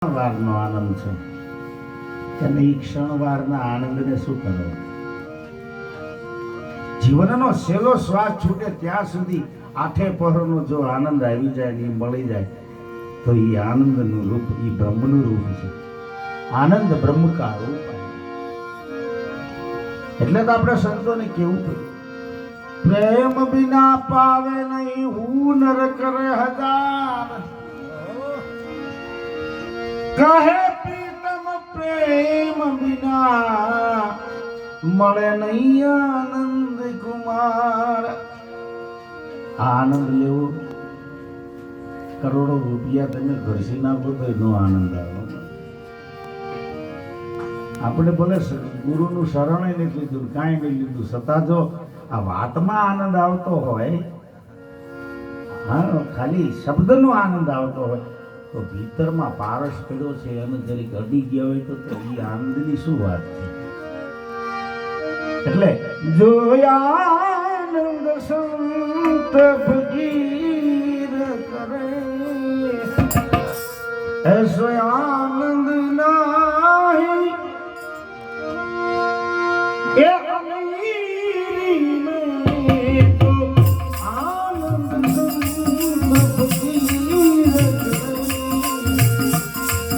ક્ષણવારનો આનંદ છે અને એ ક્ષણવારના આનંદને શું કરો? જીવનનો છેલ્લો શ્વાસ છૂટે ત્યાં સુધી આઠે પહોરનો જો આનંદ આવી જાય ને મળી જાય તો એ આનંદનું રૂપ એ બ્રહ્મનું રૂપ છે. આનંદ બ્રહ્મ કા રૂપ. એટલે તો આપણે સંતોને કેવું પડ્યું, પ્રેમ બિના પાવે નહીં હું નર કરે હજાર, કહે પ્રીતમ પ્રેમ બિના મળે નહીં આનંદ કુમાર. આનંદ લેવો, કરોડો રૂપિયા તમે ઘરસી નાખો તો એનો આનંદ આવે. આપણે ભલે ગુરુનું શરણ નથી લીધું, કાંઈ નહીં લીધું, છતાં જો આ વાતમાં આનંદ આવતો હોય, હા ખાલી શબ્દનો આનંદ આવતો હોય તો ભીતરમાં પારસ પડ્યો છે અને જરીક અડી ગયા હોય તો એ આનંદની શું વાત છે? એટલે જો આનંદ સંત ફકીર કરે એસો આનંદ